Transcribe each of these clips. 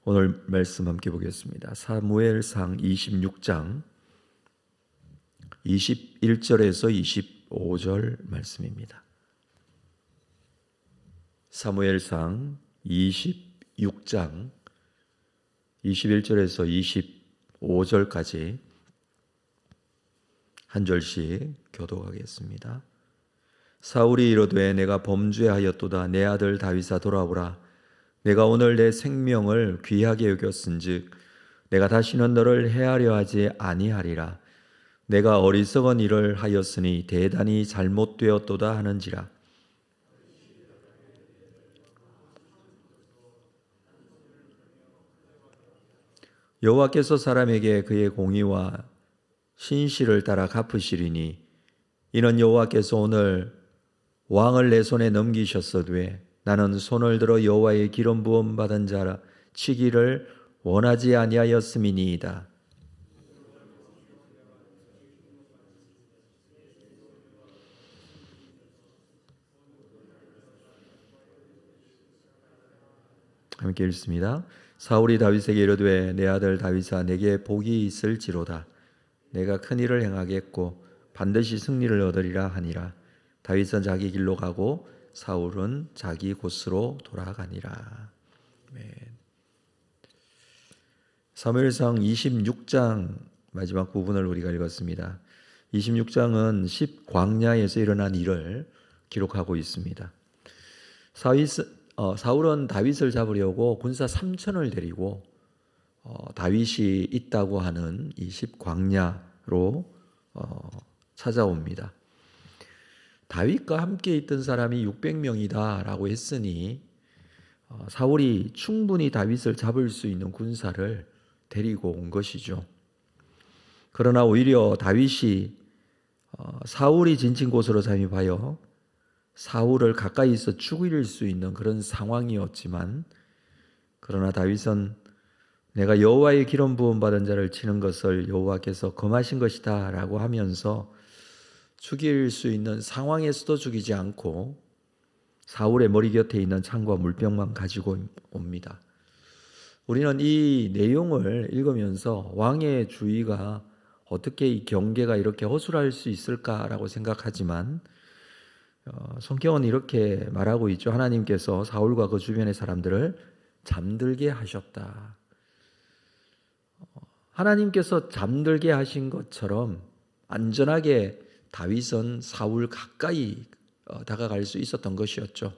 오늘 말씀 함께 보겠습니다. 사무엘상 26장 21절에서 25절 말씀입니다. 사무엘상 26장 21절에서 25절까지 한 절씩 교독하겠습니다. 사울이 이르되 내가 범죄하였도다. 내 아들 다윗아 돌아오라. 내가 오늘 내 생명을 귀하게 여겼은즉 내가 다시는 너를 해하려 하지 아니하리라. 내가 어리석은 일을 하였으니 대단히 잘못되었도다 하는지라. 여호와께서 사람에게 그의 공의와 신실을 따라 갚으시리니 이는 여호와께서 오늘 왕을 내 손에 넘기셨어되 나는 손을 들어 여호와의 기름 부음 받은 자라 치기를 원하지 아니하였음이니이다. 함께 읽습니다. 사울이 다윗에게 이르되 내 아들 다윗아 내게 복이 있을지로다. 내가 큰 일을 행하겠고 반드시 승리를 얻으리라 하니라. 다윗은 자기 길로 가고 사울은 자기 곳으로 돌아가니라. 사무엘상 26장 마지막 부분을 우리가 읽었습니다. 26장은 10광야에서 일어난 일을 기록하고 있습니다. 사울은 다윗을 잡으려고 군사 3천을 데리고 다윗이 있다고 하는 이 10광야로 찾아옵니다. 다윗과 함께 있던 사람이 600명이다 라고 했으니 사울이 충분히 다윗을 잡을 수 있는 군사를 데리고 온 것이죠. 그러나 오히려 다윗이 사울이 지친 곳으로 잠입하여 사울을 가까이서 죽일 수 있는 그런 상황이었지만, 그러나 다윗은 내가 여호와의 기름 부음 받은 자를 치는 것을 여호와께서 금하신 것이다 라고 하면서 죽일 수 있는 상황에서도 죽이지 않고 사울의 머리 곁에 있는 창과 물병만 가지고 옵니다. 우리는 이 내용을 읽으면서 왕의 주의가 어떻게 이 경계가 이렇게 허술할 수 있을까라고 생각하지만 성경은 이렇게 말하고 있죠. 하나님께서 사울과 그 주변의 사람들을 잠들게 하셨다. 하나님께서 잠들게 하신 것처럼 안전하게 다윗은 사울 가까이 다가갈 수 있었던 것이었죠.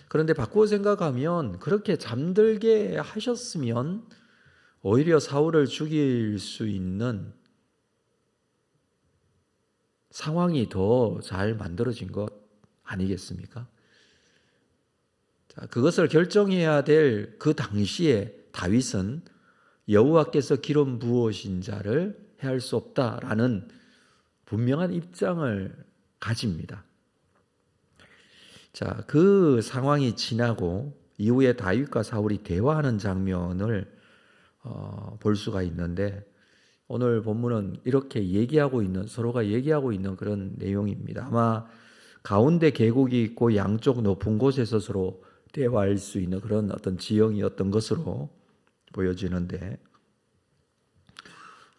그런데 바꾸어 생각하면 그렇게 잠들게 하셨으면 오히려 사울을 죽일 수 있는 상황이 더 잘 만들어진 것 아니겠습니까? 자, 그것을 결정해야 될 그 당시에 다윗은 여호와께서 기름 부으신 자를 해할 수 없다라는 분명한 입장을 가집니다. 자, 그 상황이 지나고 이후에 다윗과 사울이 대화하는 장면을 볼 수가 있는데, 오늘 본문은 이렇게 서로가 얘기하고 있는 그런 내용입니다. 아마 가운데 계곡이 있고 양쪽 높은 곳에서 서로 대화할 수 있는 그런 어떤 지형이었던 것으로 보여지는데,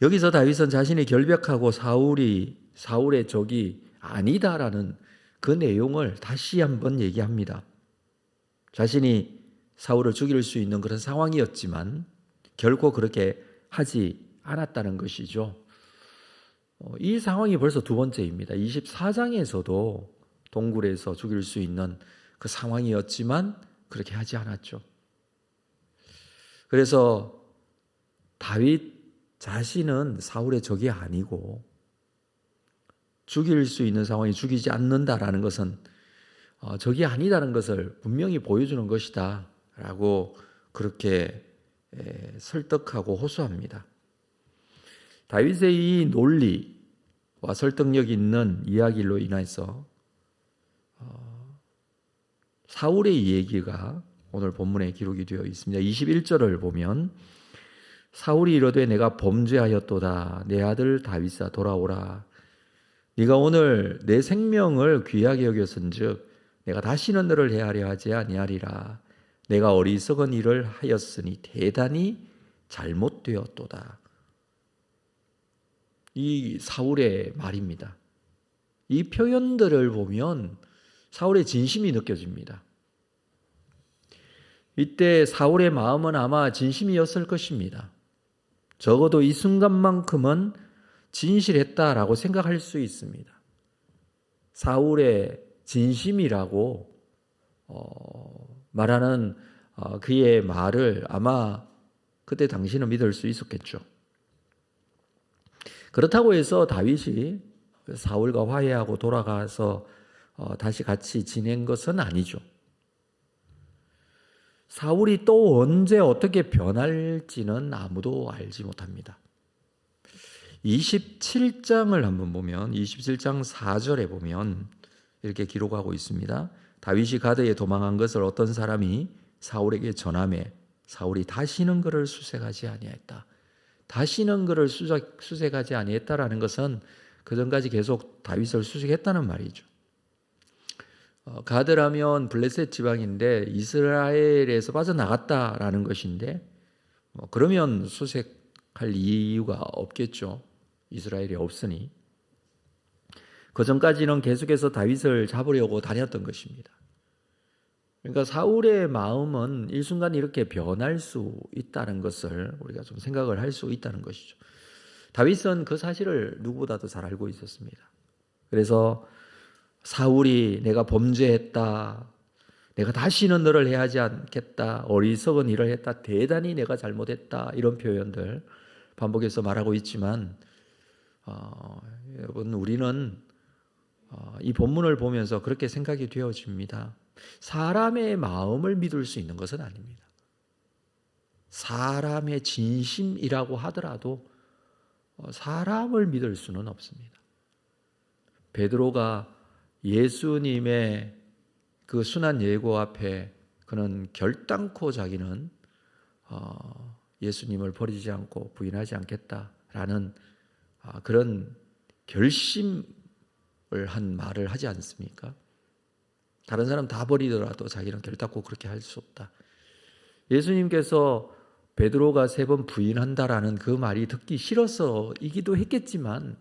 여기서 다윗은 자신이 결백하고 사울의 적이 아니다라는 그 내용을 다시 한번 얘기합니다. 자신이 사울을 죽일 수 있는 그런 상황이었지만 결코 그렇게 하지 않았다는 것이죠. 이 상황이 벌써 두 번째입니다. 24장에서도 동굴에서 죽일 수 있는 그 상황이었지만 그렇게 하지 않았죠. 그래서 다윗 자신은 사울의 적이 아니고 죽일 수 있는 상황이 죽이지 않는다라는 것은 적이 아니다라는 것을 분명히 보여주는 것이다 라고 그렇게 설득하고 호소합니다. 다윗의 이 논리와 설득력 있는 이야기로 인해서 사울의 얘기가 오늘 본문에 기록이 되어 있습니다. 21절을 보면 사울이 이르되 내가 범죄하였도다. 내 아들 다윗아 돌아오라. 네가 오늘 내 생명을 귀하게 여겼은즉 내가 다시는 너를 해하려 하지 아니하리라. 내가 어리석은 일을 하였으니 대단히 잘못되었도다. 이 사울의 말입니다. 이 표현들을 보면 사울의 진심이 느껴집니다. 이때 사울의 마음은 아마 진심이었을 것입니다. 적어도 이 순간만큼은 진실했다라고 생각할 수 있습니다. 사울의 진심이라고 말하는 그의 말을 아마 그때 당시는 믿을 수 있었겠죠. 그렇다고 해서 다윗이 사울과 화해하고 돌아가서 다시 같이 지낸 것은 아니죠. 사울이 또 언제 어떻게 변할지는 아무도 알지 못합니다. 27장을 한번 보면 27장 4절에 보면 이렇게 기록하고 있습니다. 다윗이 가드에 도망한 것을 어떤 사람이 사울에게 전하매 사울이 다시는 그를 수색하지 아니하였다. 다시는 그를 수색하지 아니했다라는 것은 그전까지 계속 다윗을 수색했다는 말이죠. 가드라면 블레셋 지방인데 이스라엘에서 빠져나갔다라는 것인데 그러면 수색할 이유가 없겠죠. 이스라엘이 없으니. 그전까지는 계속해서 다윗을 잡으려고 다녔던 것입니다. 그러니까 사울의 마음은 일순간 이렇게 변할 수 있다는 것을 우리가 좀 생각을 할 수 있다는 것이죠. 다윗은 그 사실을 누구보다도 잘 알고 있었습니다. 그래서 사울이 내가 범죄했다, 내가 다시는 너를 해하지 않겠다, 어리석은 일을 했다, 대단히 내가 잘못했다, 이런 표현들 반복해서 말하고 있지만 여러분, 우리는 이 본문을 보면서 그렇게 생각이 되어집니다. 사람의 마음을 믿을 수 있는 것은 아닙니다. 사람의 진심이라고 하더라도 사람을 믿을 수는 없습니다. 베드로가 예수님의 그 순한 예고 앞에 그는 결단코 자기는 예수님을 버리지 않고 부인하지 않겠다라는 그런 결심을 한 말을 하지 않습니까? 다른 사람 다 버리더라도 자기는 결단코 그렇게 할 수 없다. 예수님께서 베드로가 3번 부인한다라는 그 말이 듣기 싫어서이기도 했겠지만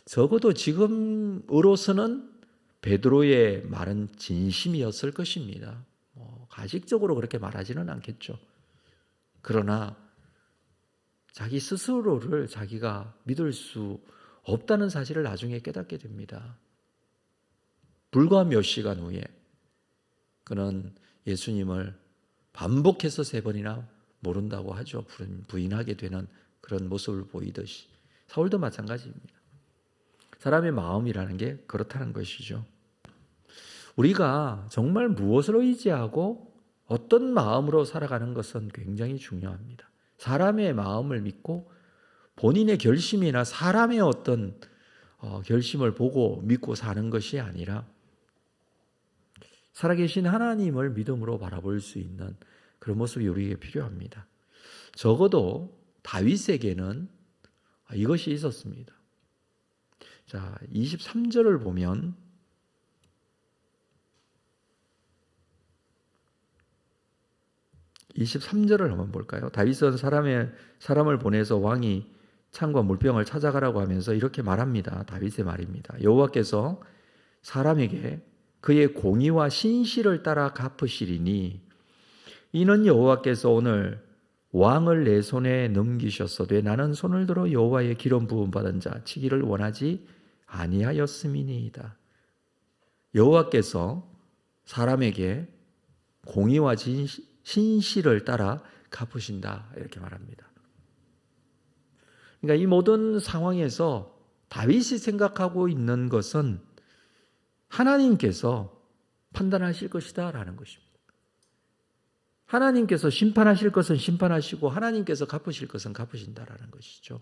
적어도 지금으로서는 베드로의 말은 진심이었을 것입니다. 가식적으로 그렇게 말하지는 않겠죠. 그러나 자기 스스로를 자기가 믿을 수 없다는 사실을 나중에 깨닫게 됩니다. 불과 몇 시간 후에 그는 예수님을 반복해서 3번이나 모른다고 하죠. 부인하게 되는 그런 모습을 보이듯이 사울도 마찬가지입니다. 사람의 마음이라는 게 그렇다는 것이죠. 우리가 정말 무엇을 의지하고 어떤 마음으로 살아가는 것은 굉장히 중요합니다. 사람의 마음을 믿고 본인의 결심이나 사람의 어떤 결심을 보고 믿고 사는 것이 아니라 살아계신 하나님을 믿음으로 바라볼 수 있는 그런 모습이 우리에게 필요합니다. 적어도 다윗에게는 이것이 있었습니다. 자, 23절을 보면 한번 볼까요? 다윗은 사람을 보내서 왕이 창과 물병을 찾아가라고 하면서 이렇게 말합니다. 다윗의 말입니다. 여호와께서 사람에게 그의 공의와 신실을 따라 갚으시리니 이는 여호와께서 오늘 왕을 내 손에 넘기셨어되 나는 손을 들어 여호와의 기름 부음 받은 자 치기를 원하지 아니하였음이니이다. 여호와께서 사람에게 공의와 신실을 따라 갚으신다 이렇게 말합니다. 그러니까 이 모든 상황에서 다윗이 생각하고 있는 것은 하나님께서 판단하실 것이다 라는 것입니다. 하나님께서 심판하실 것은 심판하시고 하나님께서 갚으실 것은 갚으신다라는 것이죠.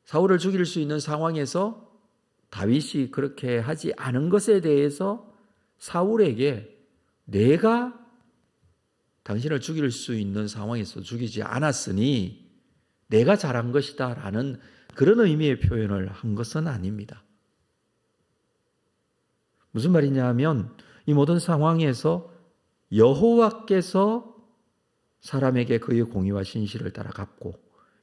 사울을 죽일 수 있는 상황에서 다윗이 그렇게 하지 않은 것에 대해서 사울에게 내가 당신을 죽일 수 있는 상황에서 죽이지 않았으니 내가 잘한 것이다 라는 그런 의미의 표현을 한 것은 아닙니다. 무슨 말이냐 하면 이 모든 상황에서 여호와께서 사람에게 그의 공의와 신실을 따라 갚고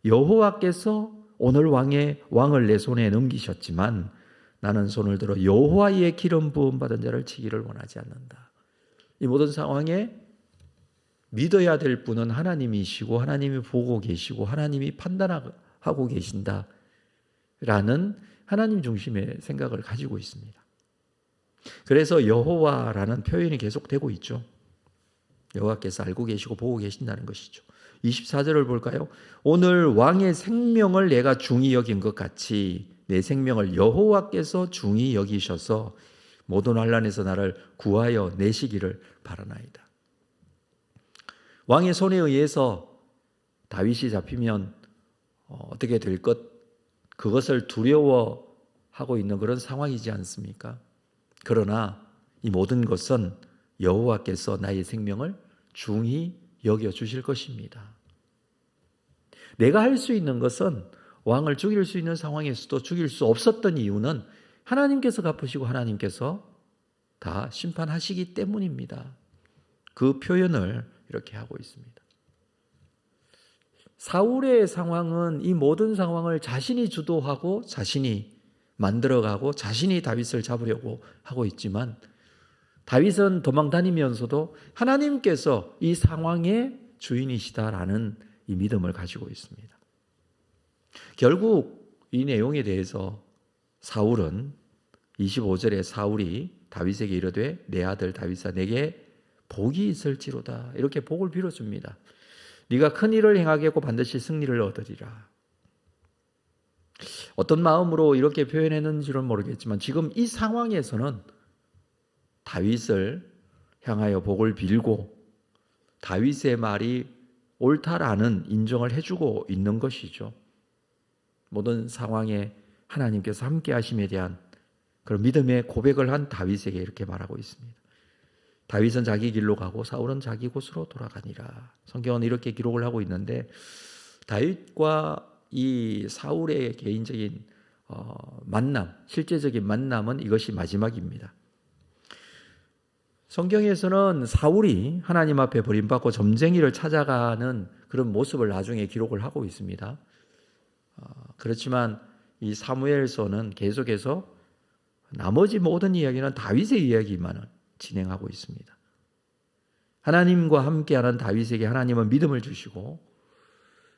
여호와께서 오늘 왕을 내 손에 넘기셨지만 나는 손을 들어 여호와의 기름 부음 받은 자를 치기를 원하지 않는다. 이 모든 상황에 믿어야 될 분은 하나님이시고 하나님이 보고 계시고 하나님이 판단하고 계신다라는 하나님 중심의 생각을 가지고 있습니다. 그래서 여호와라는 표현이 계속되고 있죠. 여호와께서 알고 계시고 보고 계신다는 것이죠. 24절을 볼까요? 오늘 왕의 생명을 내가 중히 여긴 것 같이 내 생명을 여호와께서 중히 여기셔서 모든 환난에서 나를 구하여 내시기를 바라나이다. 왕의 손에 의해서 다윗이 잡히면 어떻게 될 그것을 두려워하고 있는 그런 상황이지 않습니까? 그러나 이 모든 것은 여호와께서 나의 생명을 중히 여겨주실 것입니다. 내가 할 수 있는 것은 왕을 죽일 수 있는 상황에서도 죽일 수 없었던 이유는 하나님께서 갚으시고 하나님께서 다 심판하시기 때문입니다. 그 표현을 이렇게 하고 있습니다. 사울의 상황은 이 모든 상황을 자신이 주도하고 자신이 만들어가고 자신이 다윗을 잡으려고 하고 있지만 다윗은 도망 다니면서도 하나님께서 이 상황의 주인이시다라는 이 믿음을 가지고 있습니다. 결국 이 내용에 대해서 사울은 25절에 사울이 다윗에게 이르되 내 아들 다윗아 내게 복이 있을지로다 이렇게 복을 빌어줍니다. 네가 큰 일을 행하겠고 반드시 승리를 얻으리라. 어떤 마음으로 이렇게 표현했는지는 모르겠지만 지금 이 상황에서는 다윗을 향하여 복을 빌고 다윗의 말이 옳다라는 인정을 해주고 있는 것이죠. 모든 상황에 하나님께서 함께 하심에 대한 그런 믿음의 고백을 한 다윗에게 이렇게 말하고 있습니다. 다윗은 자기 길로 가고 사울은 자기 곳으로 돌아가니라. 성경은 이렇게 기록을 하고 있는데 다윗과 이 사울의 개인적인 만남, 실제적인 만남은 이것이 마지막입니다. 성경에서는 사울이 하나님 앞에 버림받고 점쟁이를 찾아가는 그런 모습을 나중에 기록을 하고 있습니다. 그렇지만 이 사무엘서는 계속해서 나머지 모든 이야기는 다윗의 이야기만 진행하고 있습니다. 하나님과 함께하는 다윗에게 하나님은 믿음을 주시고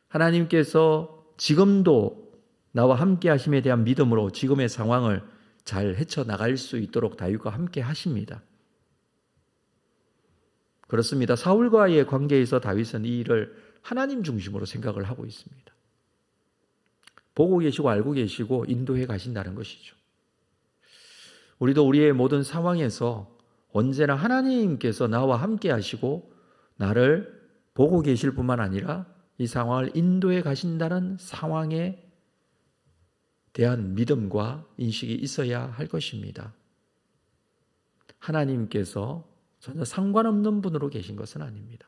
하나님께서 지금도 나와 함께 하심에 대한 믿음으로 지금의 상황을 잘 헤쳐나갈 수 있도록 다윗과 함께 하십니다. 그렇습니다. 사울과의 관계에서 다윗은 이 일을 하나님 중심으로 생각을 하고 있습니다. 보고 계시고 알고 계시고 인도해 가신다는 것이죠. 우리도 우리의 모든 상황에서 언제나 하나님께서 나와 함께 하시고 나를 보고 계실 뿐만 아니라 이 상황을 인도해 가신다는 상황에 대한 믿음과 인식이 있어야 할 것입니다. 하나님께서 전혀 상관없는 분으로 계신 것은 아닙니다.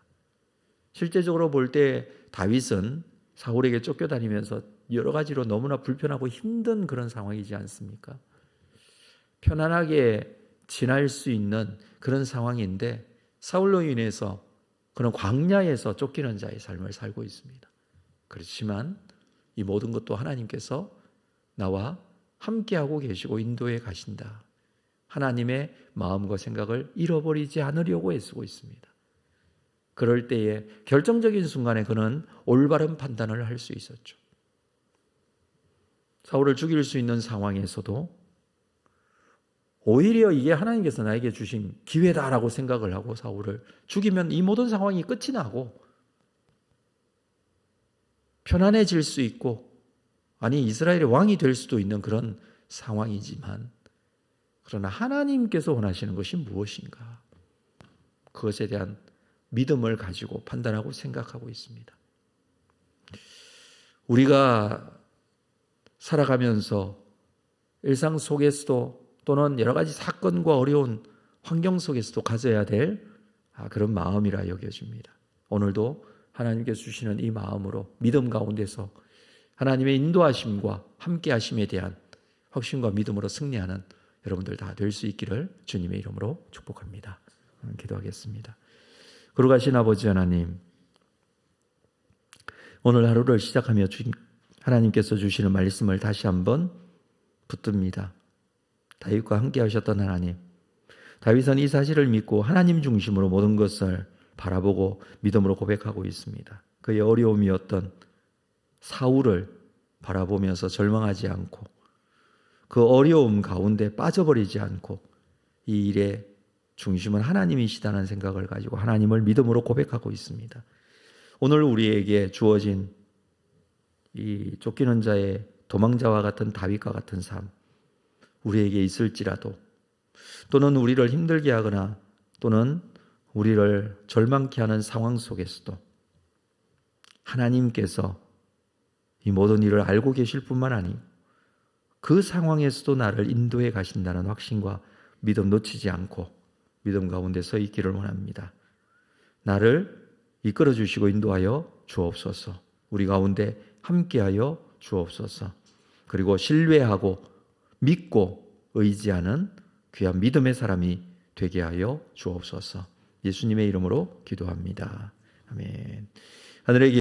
실제적으로 볼 때 다윗은 사울에게 쫓겨다니면서 여러 가지로 너무나 불편하고 힘든 그런 상황이지 않습니까? 편안하게 지날 수 있는 그런 상황인데 사울로 인해서 그런 광야에서 쫓기는 자의 삶을 살고 있습니다. 그렇지만 이 모든 것도 하나님께서 나와 함께하고 계시고 인도해 가신다. 하나님의 마음과 생각을 잃어버리지 않으려고 애쓰고 있습니다. 그럴 때에 결정적인 순간에 그는 올바른 판단을 할 수 있었죠. 사울을 죽일 수 있는 상황에서도 오히려 이게 하나님께서 나에게 주신 기회다라고 생각을 하고 사울을 죽이면 이 모든 상황이 끝이 나고 편안해질 수 있고 아니 이스라엘의 왕이 될 수도 있는 그런 상황이지만 그러나 하나님께서 원하시는 것이 무엇인가? 그것에 대한 믿음을 가지고 판단하고 생각하고 있습니다. 우리가 살아가면서 일상 속에서도 또는 여러 가지 사건과 어려운 환경 속에서도 가져야 될 그런 마음이라 여겨집니다. 오늘도 하나님께서 주시는 이 마음으로 믿음 가운데서 하나님의 인도하심과 함께하심에 대한 확신과 믿음으로 승리하는 여러분들 다 될 수 있기를 주님의 이름으로 축복합니다. 기도하겠습니다. 거룩하신 아버지 하나님, 오늘 하루를 시작하며 하나님께서 주시는 말씀을 다시 한번 붙듭니다. 다윗과 함께 하셨던 하나님, 다윗은 이 사실을 믿고 하나님 중심으로 모든 것을 바라보고 믿음으로 고백하고 있습니다. 그의 어려움이었던 사울을 바라보면서 절망하지 않고 그 어려움 가운데 빠져버리지 않고 이 일의 중심은 하나님이시다는 생각을 가지고 하나님을 믿음으로 고백하고 있습니다. 오늘 우리에게 주어진 이 쫓기는 자의 도망자와 같은 다윗과 같은 삶, 우리에게 있을지라도, 또는 우리를 힘들게 하거나 또는 우리를 절망케 하는 상황 속에서도 하나님께서 이 모든 일을 알고 계실 뿐만 아니고 그 상황에서도 나를 인도해 가신다는 확신과 믿음 놓치지 않고 믿음 가운데 서 있기를 원합니다. 나를 이끌어 주시고 인도하여 주옵소서. 우리 가운데 함께하여 주옵소서. 그리고 신뢰하고 믿고 의지하는 귀한 믿음의 사람이 되게 하여 주옵소서. 예수님의 이름으로 기도합니다. 아멘. 하늘의